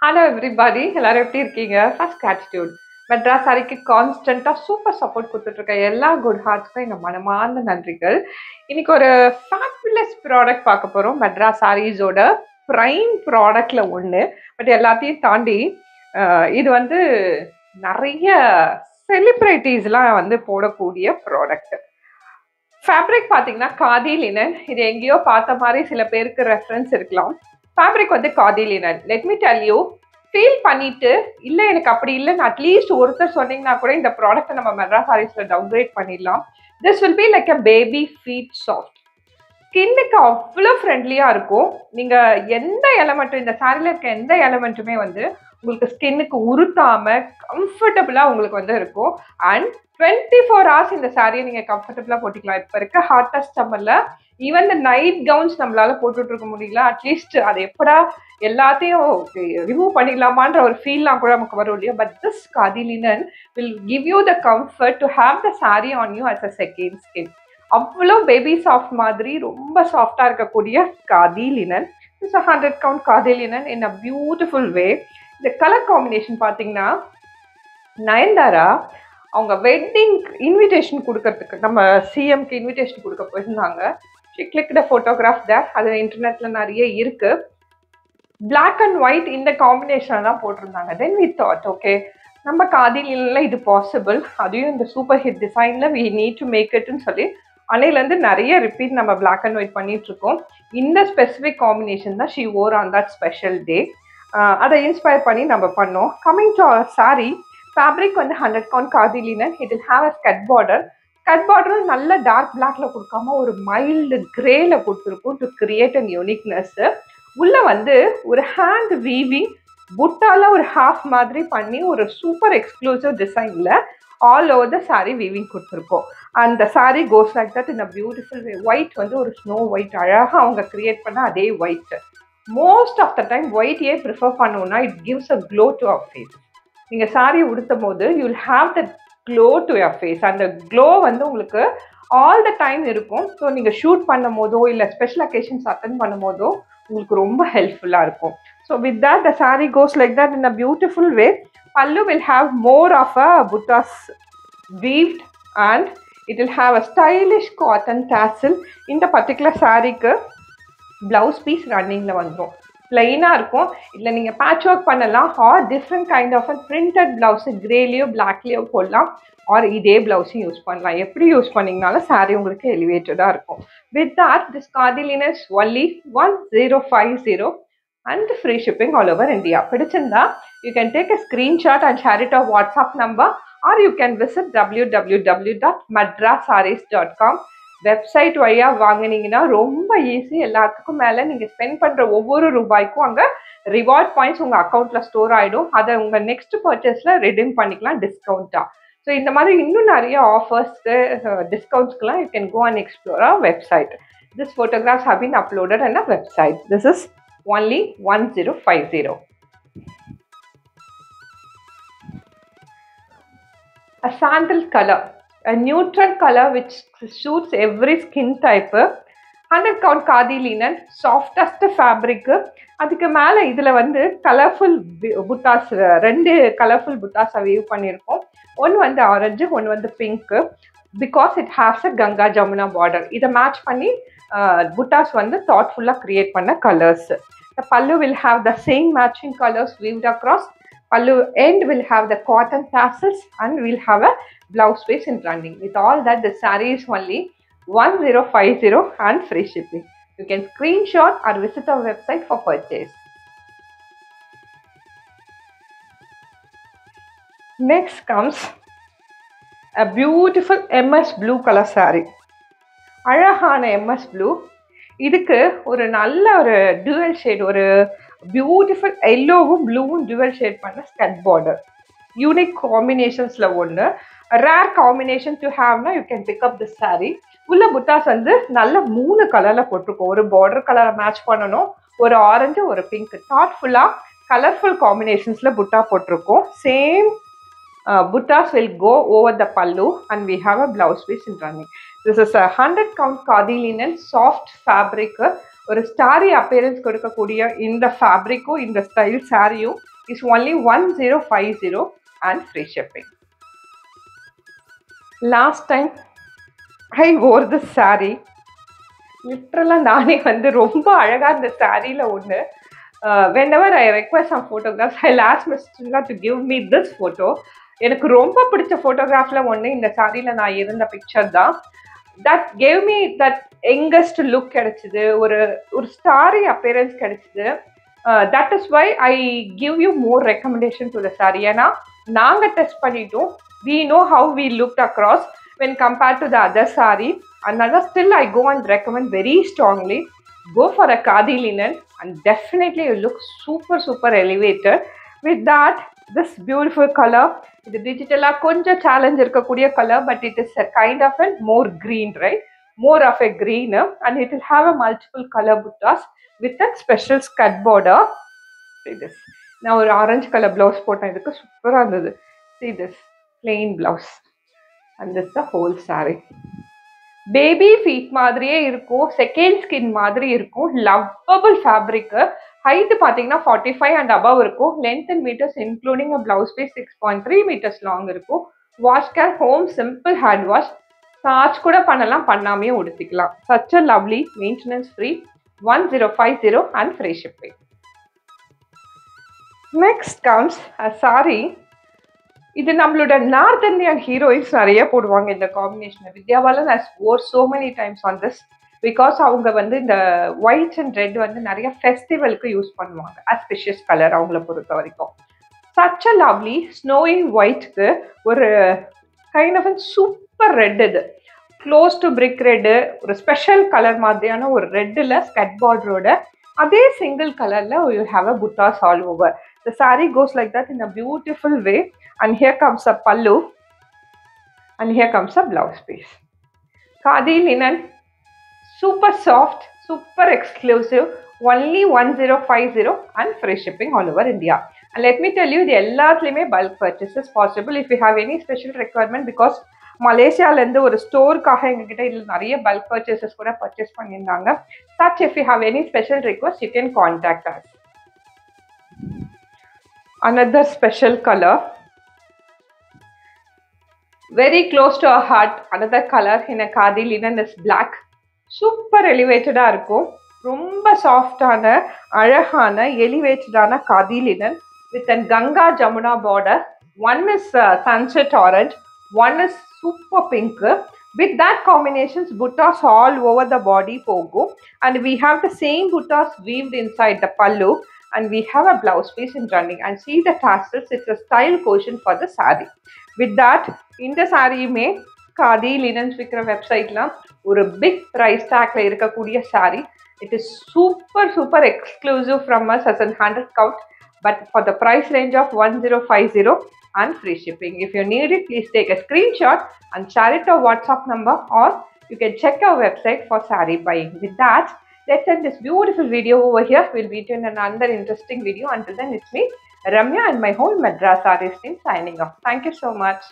Hello everybody எல்லாரும் எப்படி இருக்கீங்க? First gratitude. மெட்ராஸ் சாரிக்கு கான்ஸ்டன்டா சூப்பர் சப்போர்ட் கொடுத்துட்டு இருக்க எல்லா குட் ஹார்ட்ஸ்க்கும் எங்க மனமார்ந்த நன்றிகள். இன்னைக்கு ஒரு ஃபேபுலஸ் ப்ராடக்ட் பார்க்க போறோம். மெட்ராஸ் சாரீஸோட பிரைம் ப்ராடக்ட்ல ஒன்று. பட் எல்லாத்தையும் தாண்டி இது வந்து நிறைய செலிப்ரிட்டிஸ்லாம் வந்து போடக்கூடிய ப்ராடக்ட். ஃபேப்ரிக் பார்த்தீங்கன்னா காதி லினன். இது எங்கேயோ பார்த்த மாதிரி சில பேருக்கு ரெஃபரன்ஸ் இருக்கலாம். ஃபேப்ரிக் வந்து khadi linen. Let me tell you, feel பண்ணிட்டு இல்லை எனக்கு அப்படி இல்லைன்னு அட்லீஸ்ட் ஒருத்தர் சொன்னீங்கன்னா கூட இந்த ப்ராடக்ட்டை நம்ம மெட்ராஸ் சாரீஸில் டவுன்கிரேட் பண்ணிடலாம். This will be like a baby feet soft. ஸ்கின்னுக்கு அவ்வளோ ஃப்ரெண்ட்லியாக இருக்கும். நீங்கள் எந்த எலமெண்ட்டும், இந்த சாரியில் இருக்க எந்த எலமெண்ட்டுமே வந்து உங்களுக்கு ஸ்கின்னுக்கு உறுத்தாமல் கம்ஃபர்டபுளாக உங்களுக்கு வந்து இருக்கும். அண்ட் 24 hours இந்த சாரியை நீங்கள் கம்ஃபர்டபுளாக போட்டுக்கலாம். இப்போ இருக்க ஹாட்டஸ்ட் சம்மரில் ஈவன் இந்த நைட் கவுன்ஸ் நம்மளால் போட்டுட்டு இருக்க முடியல. அட்லீஸ்ட் அது எப்படா எல்லாத்தையும் ரிமூவ் பண்ணிடலாமான்ற ஒரு ஃபீல்லாம் கூட நமக்கு வரும் இல்லையா? But this khadi linen will give you the comfort to have the sari on you as a second skin. அவ்வளோ பேபி சாஃப்ட் மாதிரி ரொம்ப சாஃப்டாக இருக்கக்கூடிய khadi linen. It's 100 count khadi linen in a beautiful way. இந்த கலர் காம்பினேஷன் பார்த்தீங்கன்னா, நயன்தாரா அவங்க வெட்டிங் இன்விடேஷன் கொடுக்கறதுக்கு நம்ம சிஎம்க்கு இன்விடேஷன் கொடுக்க போயிருந்தாங்க. ஷி கிளிக்ட் அ ஃபோட்டோகிராஃப் தேர். அது இன்டர்நெட்டில் நிறைய இருக்கு. பிளாக் அண்ட் ஒயிட் இந்த காம்பினேஷன் தான் போட்டிருந்தாங்க. தென் வி தாட் ஓகே, நம்ம காதில இது பாசிபிள், அதையும் இந்த சூப்பர் ஹிட் டிசைனில் வி நீட் டு மேக் இட்னு சொல்லி அன்னையிலேருந்து நிறைய ரிப்பீட் நம்ம பிளாக் அண்ட் ஒயிட் பண்ணிட்டு இருக்கோம். இந்த ஸ்பெசிஃபிக் காம்பினேஷன் தான் she wore on that special day. அதை இன்ஸ்பயர் பண்ணி நம்ம பண்ணோம். Coming to our sari, fabric வந்து 100 count khadi linen. It will have a skirt border. Skirt பார்டரும் நல்ல டார்க் பிளாக்ல கொடுக்காம ஒரு மைல்டு கிரேல கொடுத்துருக்கும் டு கிரியேட் அன் யூனிக்னஸ். உள்ள வந்து ஒரு ஹேண்ட் வீவிங் புட்டால ஒரு ஹாஃப் மாதிரி பண்ணி ஒரு சூப்பர் எக்ஸ்க்ளூசிவ் டிசைன்ல all over the sari weaving கொடுத்துருக்கோம். அந்த sari goes like that in a beautiful way. White வந்து ஒரு ஸ்னோ ஒயிட் அழகாக அவங்க கிரியேட் பண்ண அதே white. Most of the time white ஏன் ப்ரிஃபர் பண்ணுவோம்னா, it gives a glow to our face. நீங்கள் சாரி உடுத்தும் போது you will have the glow to your face. அந்த க்ளோ வந்து உங்களுக்கு ஆல் த டைம் இருக்கும். ஸோ நீங்கள் ஷூட் பண்ணும் போதோ இல்லை ஸ்பெஷல் அக்கேஷன்ஸ் அட்டன் பண்ணும் போதோ உங்களுக்கு ரொம்ப ஹெல்ப்ஃபுல்லாக இருக்கும். So with that the sorry goes like that in a beautiful way. Pallu will have more of a buttas weaved and it will have a stylish cotton tassel. இந்த particular சாரீக்கு blouse piece ரன்னிங்ல வந்துடும். பிளெயினாக இருக்கும். இல்லை நீங்கள் patch work பண்ணலாம், or different kind of printed blouse கிரேலியோ பிளாக்லேயோ போடலாம், ஆர் இதே பிளவுஸும் யூஸ் பண்ணலாம். எப்படி யூஸ் பண்ணிங்கனாலும் சாரீ உங்களுக்கு எலிவேட்டடாக இருக்கும். With that this khadi linen is only 1050 and free shipping all over India. பிடிச்சிருந்தா you can take a screenshot and share it on WhatsApp number, or you can visit www.madrasarees.com. Website வழியாக வாங்கினீங்கன்னா ரொம்ப easy. எல்லாத்துக்கும் மேலே நீங்கள் spend பண்ணுற ஒவ்வொரு ரூபாய்க்கும் அங்கே ரிவார்ட் பாயிண்ட்ஸ் உங்கள் அக்கௌண்ட்டில் ஸ்டோர் ஆகிடும். அதை உங்கள் நெக்ஸ்ட் பர்ச்சேஸில் ரிடீம் பண்ணிக்கலாம் டிஸ்கவுண்ட்டாக. ஸோ இந்த மாதிரி இன்னும் நிறைய ஆஃபர்ஸ்க்கு டிஸ்கவுண்ட்ஸ்க்குலாம் you can go and explore our website. This photographs have been uploaded on a website. This is only 1050. A sandal color, a neutral color which suits every skin type. 100 count khadi linen, softest fabric. அதுக்கு மேலே இதில் வந்து colourful புட்டாஸ், 2 colourful புட்டாஸை we've பண்ணியிருக்கோம். ஒன்று வந்து orange, ஒன்று வந்து pink. Because it ஹேவ்ஸ் a Ganga Jamuna border. இதை மேட்ச் பண்ணி புட்டாஸ் வந்து தாட்ஃபுல்லாக கிரியேட் பண்ண colours. The pallu will have the same matching colors weaved across. Pallu end will have the cotton tassels and we'll have a blouse piece in running. With all that, the saree is only 1050 and free shipping. You can screenshot or visit our website for purchase. Next comes a beautiful MS blue color saree. அழகான MS blue. இதுக்கு ஒரு நல்ல ஒரு dual shade, ஒரு beautiful எல்லோவும் ப்ளூவும் dual shade பண்ண skirt border. Unique காம்பினேஷன்ஸில் ஒன்று. ரேர் காம்பினேஷன் டு ஹேவ்னா you can pick up this sari. உள்ள புட்டாஸ் வந்து நல்ல 3 கலரில் போட்டிருக்கோம். ஒரு பார்டர் கலரை மேட்ச் பண்ணணும், ஒரு ஆரஞ்சு, ஒரு பிங்க். தாட்ஃபுல்லாக கலர்ஃபுல் காம்பினேஷன்ஸில் புட்டா போட்டிருக்கோம். Same buttas will go over the pallu and we have a blouse piece in running. This is a 100 count khadi linen soft fabric. ஒரு ஸ்டாரி appearance கொடுக்கக்கூடிய இந்த ஃபேப்ரிக்கும் இந்த ஸ்டைல் சாரியும் is only 1050 and free shipping. Last time I wore this saree. லிட்ரலாக நானே வந்து ரொம்ப அழகாக இந்த சாரியில் ஒன்று whenever I request some photographs, I'll ask Miss Chinga to give me this photo. எனக்கு ரொம்ப பிடிச்ச ஃபோட்டோகிராஃபில் ஒன்று இந்த சாரியில் நான் இருந்த பிக்சர் தான். That gave me that youngest look கிடைச்சிது, ஒரு ஒரு ஸ்டாரி அப்பியரன்ஸ் கிடைச்சிது. That is why I give you more recommendation to the sari. ஏன்னா நாங்கள் டெஸ்ட் பண்ணிட்டோம். we know how we looked across when compared to the other saree. Another still I go and recommend very strongly, go for a khadi linen and definitely you look super elevated with that. This beautiful color, the digital konja challenge irukkudiya color, but it is a kind of a more green, right? More of a green, and it will have a multiple color buttas with that special skirt border. See this. Now ஒரு orange color blouse போட்டேன், இதுக்கு சூப்பரா இருந்தது. See this plain blouse and this the whole saree. Baby feet மாதிரியே இருக்கும், second skin மாதிரி இருக்கும், lovable fabric. Height பார்த்தீங்கன்னா 45 அண்ட் அபவ் இருக்கும். Length in metres including a blouse piece 6.3 metres long இருக்கும். Wash care home simple hand wash, starch கூட பண்ணலாம், பண்ணாமே உடுத்திக்கலாம். Such a lovely maintenance free 1050 and free shipping. Next comes a sari. இது நம்மளோட north Indian heroines நிறைய போடுவாங்க இந்த combination. Vidya Balan has wore so many times on this because அவங்க வந்து இந்த ஒயிட் அண்ட் ரெட் வந்து நிறைய ஃபெஸ்டிவலுக்கு யூஸ் பண்ணுவாங்க. ஆஸ்பிஷியஸ் கலர் அவங்கள பொறுத்த வரைக்கும். சச் அ லவ்லி ஸ்னோயிங் ஒயிட்க்கு ஒரு கைண்ட் ஆஃப் சூப்பர் ரெட். இது க்ளோஸ் டு பிரிக் ரெட்டு, ஒரு ஸ்பெஷல் கலர் மாதிரியான ஒரு ரெட்டில் ஸ்கட் பார்டரோட அதே சிங்கிள் கலரில் you have a buttas all over. The saree goes like that in a beautiful way, and here comes a pallu and here comes a blouse piece. Khadi linen, super soft, super exclusive, only 1050 and free shipping all over India. And let me tell you, the எல்லாத்துலயுமே bulk purchase is possible if you have any special requirement, because மலேசியாலேருந்து ஒரு ஸ்டோருக்காக எங்ககிட்ட இதில் நிறைய bulk purchases கூட purchase பண்ணியிருந்தாங்க. such if you have any special request you can contact us. Another special color, very close to our heart. Another color in a khadi linen is black. Super elevated ah irukum, romba soft ana alagana elevated ana khadi linen with a Ganga Jamuna border. One is sunset orange, one is super pink. With that combinations, buttas all over the body pogo, and we have the same buttas weaved inside the pallu, and we have a blouse piece in running, and see the tassels. It's a style quotient for the saree. With that, in the saree mein khadi linens vikra website la ஒரு big price tag la irukkakudiya saree. It is super exclusive from us as an 100 count, but for the price range of 1050 and free shipping. If you need it, please take a screenshot and share it to our WhatsApp number, or you can check our website for saree buying. With that, let's end this beautiful video over here. We'll meet you in another interesting video. Until then, it's me, Ramya, and my whole Madras Sarees team signing off. Thank you so much.